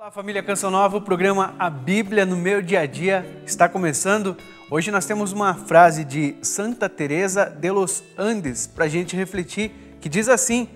Olá, família Canção Nova, o programa A Bíblia no Meu Dia a Dia está começando. Hoje nós temos uma frase de Santa Teresa de los Andes para a gente refletir, que diz assim: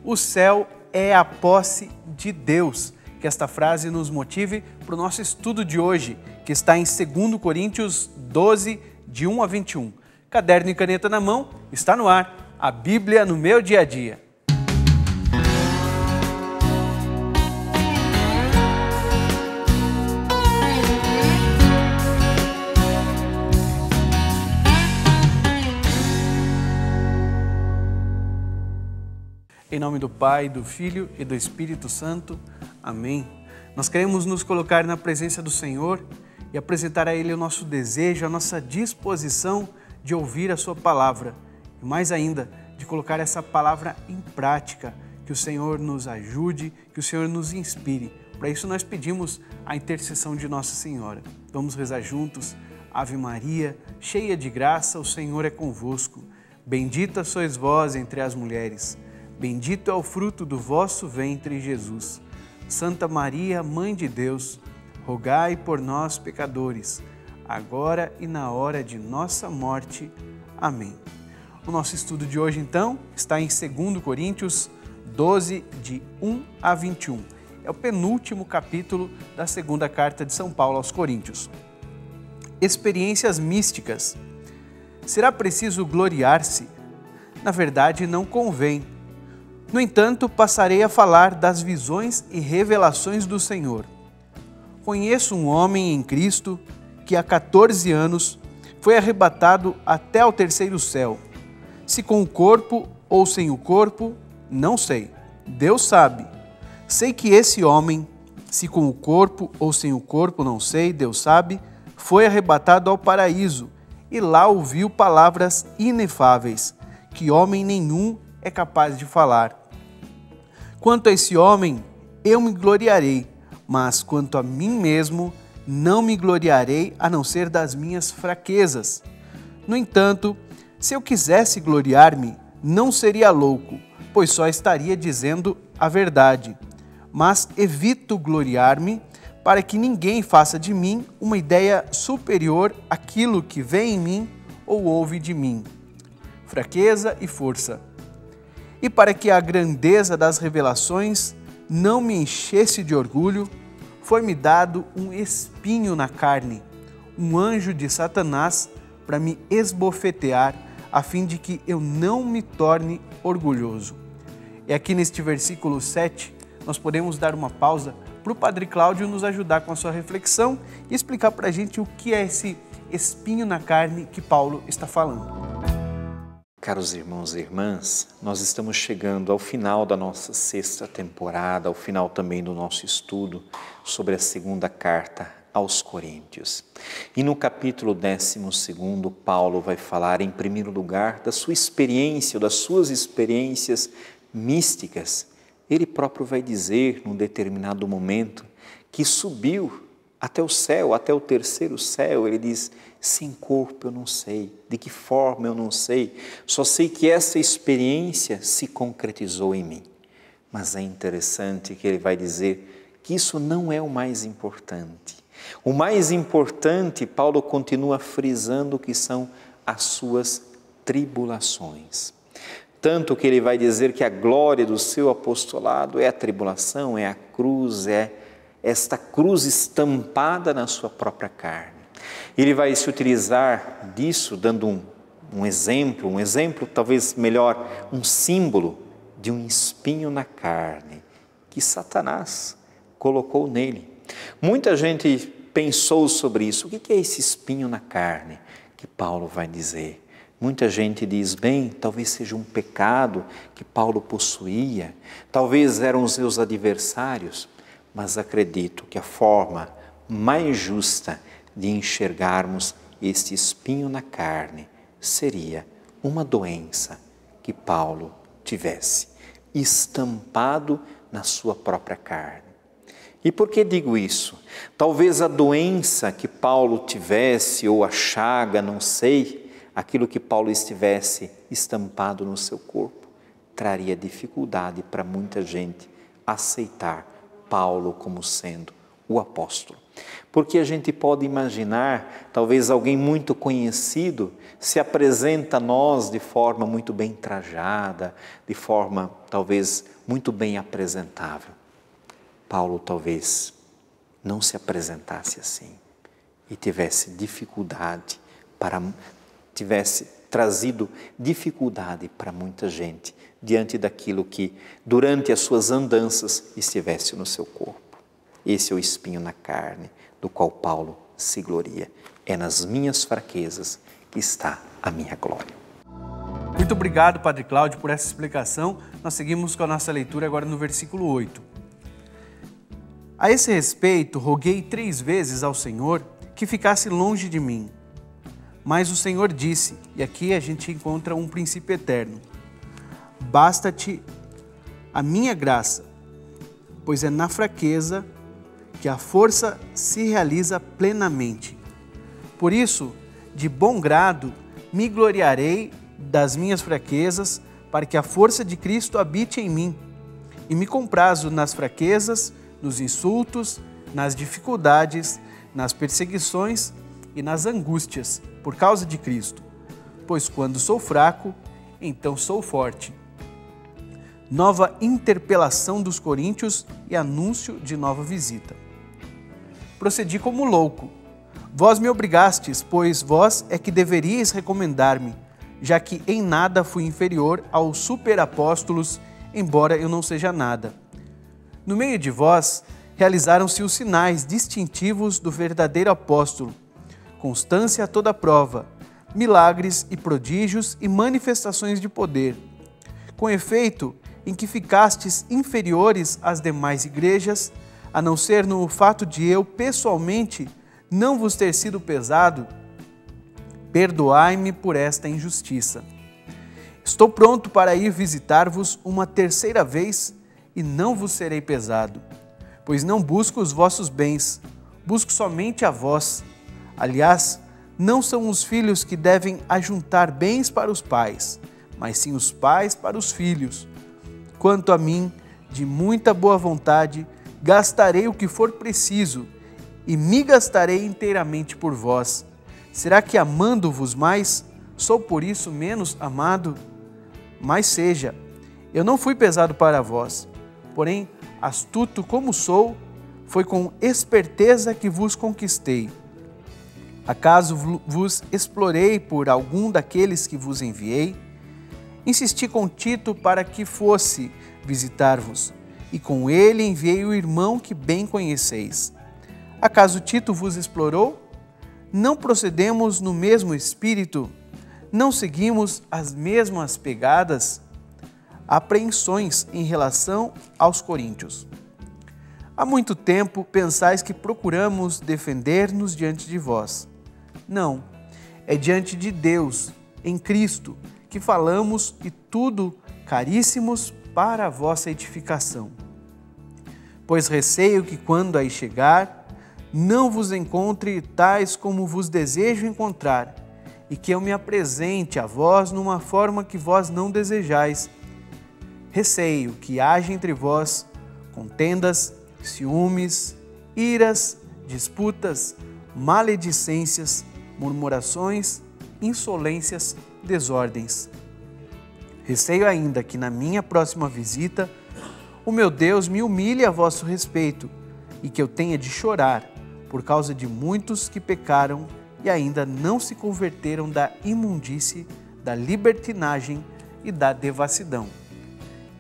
o céu é a posse de Deus. Que esta frase nos motive para o nosso estudo de hoje, que está em 2 Coríntios 12, de 1 a 21. Caderno e caneta na mão, está no ar, A Bíblia no Meu Dia a Dia. Em nome do Pai, do Filho e do Espírito Santo. Amém. Nós queremos nos colocar na presença do Senhor e apresentar a Ele o nosso desejo, a nossa disposição de ouvir a Sua palavra. E mais ainda, de colocar essa palavra em prática. Que o Senhor nos ajude, que o Senhor nos inspire. Para isso nós pedimos a intercessão de Nossa Senhora. Vamos rezar juntos. Ave Maria, cheia de graça, o Senhor é convosco. Bendita sois vós entre as mulheres. Bendito é o fruto do vosso ventre, Jesus. Santa Maria, Mãe de Deus, rogai por nós, pecadores, agora e na hora de nossa morte. Amém. O nosso estudo de hoje, então, está em 2 Coríntios 12, de 1 a 21. É o penúltimo capítulo da segunda carta de São Paulo aos Coríntios. Experiências místicas. Será preciso gloriar-se? Na verdade, não convém. No entanto, passarei a falar das visões e revelações do Senhor. Conheço um homem em Cristo que há 14 anos foi arrebatado até ao terceiro céu. Se com o corpo ou sem o corpo, não sei. Deus sabe. Sei que esse homem, se com o corpo ou sem o corpo, não sei, Deus sabe, foi arrebatado ao paraíso e lá ouviu palavras inefáveis, que homem nenhum é capaz de falar. Quanto a esse homem, eu me gloriarei, mas quanto a mim mesmo, não me gloriarei a não ser das minhas fraquezas. No entanto, se eu quisesse gloriar-me, não seria louco, pois só estaria dizendo a verdade. Mas evito gloriar-me para que ninguém faça de mim uma ideia superior àquilo que vê em mim ou ouve de mim. Fraqueza e força. E para que a grandeza das revelações não me enchesse de orgulho, foi-me dado um espinho na carne, um anjo de Satanás para me esbofetear, a fim de que eu não me torne orgulhoso. E aqui neste versículo 7, nós podemos dar uma pausa para o Padre Cláudio nos ajudar com a sua reflexão e explicar para a gente o que é esse espinho na carne que Paulo está falando. Caros irmãos e irmãs, nós estamos chegando ao final da nossa sexta temporada, ao final também do nosso estudo sobre a segunda carta aos Coríntios. E no capítulo 12, Paulo vai falar em primeiro lugar da sua experiência, das suas experiências místicas. Ele próprio vai dizer, num determinado momento, que subiu até o céu, até o terceiro céu. Ele diz: sem corpo eu não sei, de que forma eu não sei, só sei que essa experiência se concretizou em mim. Mas é interessante que ele vai dizer que isso não é o mais importante. O mais importante, Paulo continua frisando, que são as suas tribulações. Tanto que ele vai dizer que a glória do seu apostolado é a tribulação, é a cruz, é esta cruz estampada na sua própria carne. Ele vai se utilizar disso, dando um exemplo talvez melhor, um símbolo de um espinho na carne que Satanás colocou nele. Muita gente pensou sobre isso. O que é esse espinho na carne que Paulo vai dizer? Muita gente diz, bem, talvez seja um pecado que Paulo possuía, talvez eram os seus adversários, mas acredito que a forma mais justa de enxergarmos este espinho na carne seria uma doença que Paulo tivesse estampado na sua própria carne. E por que digo isso? Talvez a doença que Paulo tivesse, ou a chaga, não sei, aquilo que Paulo estivesse estampado no seu corpo, traria dificuldade para muita gente aceitar Paulo como sendo o apóstolo. Porque a gente pode imaginar, talvez alguém muito conhecido se apresenta a nós de forma muito bem trajada, de forma talvez muito bem apresentável. Paulo talvez não se apresentasse assim e tivesse trazido dificuldade para muita gente diante daquilo que durante as suas andanças estivesse no seu corpo. Esse é o espinho na carne, do qual Paulo se gloria. É nas minhas fraquezas que está a minha glória. Muito obrigado, Padre Cláudio, por essa explicação. Nós seguimos com a nossa leitura agora no versículo 8. A esse respeito, roguei 3 vezes ao Senhor que ficasse longe de mim. Mas o Senhor disse, e aqui a gente encontra um princípio eterno: basta-te a minha graça, pois é na fraqueza que a força se realiza plenamente. Por isso, de bom grado, me gloriarei das minhas fraquezas, para que a força de Cristo habite em mim. E me comprazo nas fraquezas, nos insultos, nas dificuldades, nas perseguições e nas angústias, por causa de Cristo. Pois quando sou fraco, então sou forte. Nova interpelação dos coríntios e anúncio de nova visita. Procedi como louco. Vós me obrigastes, pois vós é que deveríeis recomendar-me, já que em nada fui inferior aos superapóstolos, embora eu não seja nada. No meio de vós, realizaram-se os sinais distintivos do verdadeiro apóstolo, constância a toda prova, milagres e prodígios e manifestações de poder. Com efeito, em que ficastes inferiores às demais igrejas, a não ser no fato de eu, pessoalmente, não vos ter sido pesado, perdoai-me por esta injustiça. Estou pronto para ir visitar-vos uma 3ª vez e não vos serei pesado, pois não busco os vossos bens, busco somente a vós. Aliás, não são os filhos que devem ajuntar bens para os pais, mas sim os pais para os filhos. Quanto a mim, de muita boa vontade, gastarei o que for preciso e me gastarei inteiramente por vós. Será que amando-vos mais, sou por isso menos amado? Mas seja, eu não fui pesado para vós, porém, astuto como sou, foi com esperteza que vos conquistei. Acaso vos explorei por algum daqueles que vos enviei? Insisti com Tito para que fosse visitar-vos, e com ele enviei o irmão que bem conheceis. Acaso Tito vos explorou? Não procedemos no mesmo espírito? Não seguimos as mesmas pegadas? Apreensões em relação aos coríntios. Há muito tempo pensais que procuramos defender-nos diante de vós. Não, é diante de Deus, em Cristo, que falamos e tudo caríssimos para a vossa edificação. Pois receio que quando aí chegar, não vos encontre tais como vos desejo encontrar, e que eu me apresente a vós numa forma que vós não desejais. Receio que haja entre vós contendas, ciúmes, iras, disputas, maledicências, murmurações, insolências, desordens. Receio ainda que na minha próxima visita o meu Deus me humilhe a vosso respeito e que eu tenha de chorar por causa de muitos que pecaram e ainda não se converteram da imundície, da libertinagem e da devassidão.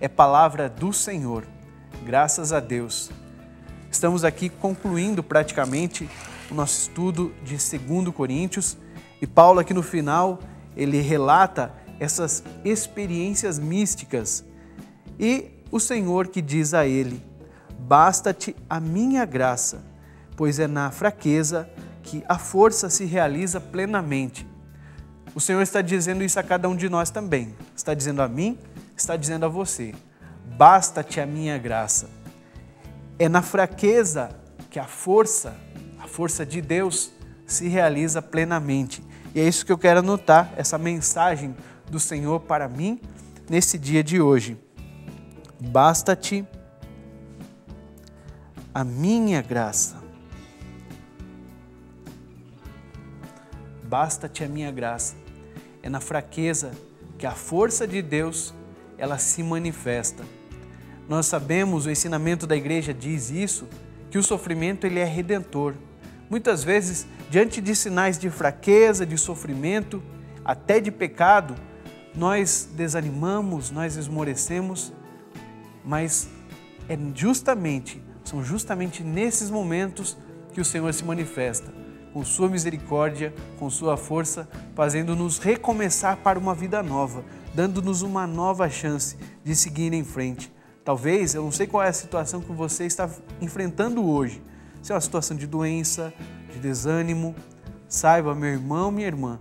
É palavra do Senhor. Graças a Deus. Estamos aqui concluindo praticamente o nosso estudo de 2 Coríntios e Paulo aqui no final, ele relata essas experiências místicas e o Senhor que diz a ele: basta-te a minha graça, pois é na fraqueza que a força se realiza plenamente. O Senhor está dizendo isso a cada um de nós também. Está dizendo a mim, está dizendo a você. Basta-te a minha graça. É na fraqueza que a força de Deus se realiza plenamente. E é isso que eu quero anotar, essa mensagem do Senhor para mim nesse dia de hoje. Basta-te a minha graça. Basta-te a minha graça. É na fraqueza que a força de Deus, ela se manifesta. Nós sabemos, o ensinamento da igreja diz isso, que o sofrimento ele é redentor. Muitas vezes, diante de sinais de fraqueza, de sofrimento, até de pecado, nós desanimamos, nós esmorecemos, mas são justamente nesses momentos que o Senhor se manifesta, com sua misericórdia, com sua força, fazendo-nos recomeçar para uma vida nova, dando-nos uma nova chance de seguir em frente. Talvez, eu não sei qual é a situação que você está enfrentando hoje, se é uma situação de doença, de desânimo, saiba, meu irmão, minha irmã,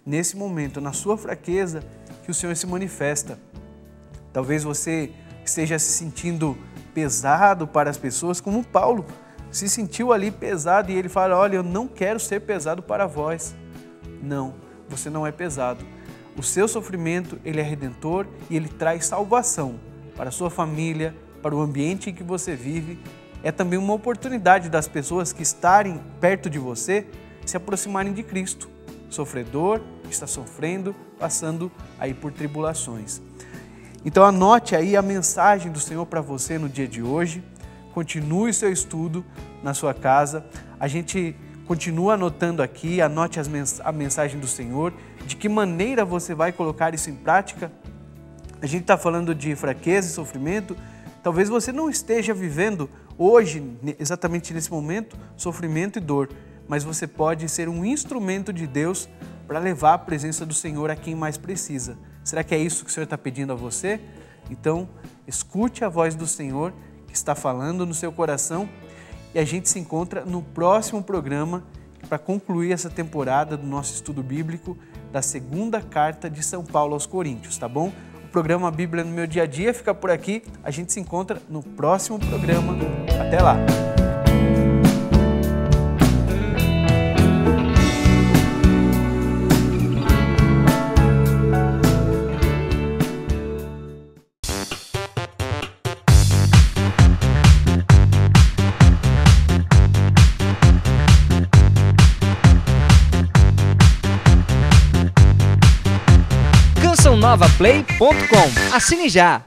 nesse momento, na sua fraqueza, que o Senhor se manifesta. Talvez você esteja se sentindo pesado para as pessoas, como Paulo se sentiu ali pesado e ele fala, olha, eu não quero ser pesado para vós. Não, você não é pesado. O seu sofrimento, ele é redentor e ele traz salvação para a sua família, para o ambiente em que você vive. É também uma oportunidade das pessoas que estarem perto de você se aproximarem de Cristo, sofredor, que está sofrendo, passando aí por tribulações. Então anote aí a mensagem do Senhor para você no dia de hoje. Continue o seu estudo na sua casa. A gente continua anotando aqui, anote a mensagem do Senhor. De que maneira você vai colocar isso em prática? A gente está falando de fraqueza e sofrimento. Talvez você não esteja vivendo hoje, exatamente nesse momento, sofrimento e dor. Mas você pode ser um instrumento de Deus para levar a presença do Senhor a quem mais precisa. Será que é isso que o Senhor está pedindo a você? Então, escute a voz do Senhor que está falando no seu coração e a gente se encontra no próximo programa para concluir essa temporada do nosso estudo bíblico da segunda carta de São Paulo aos Coríntios, tá bom? O programa Bíblia no Meu Dia a Dia fica por aqui. A gente se encontra no próximo programa. Até lá! CançãoNovaPlay.com. Assine já!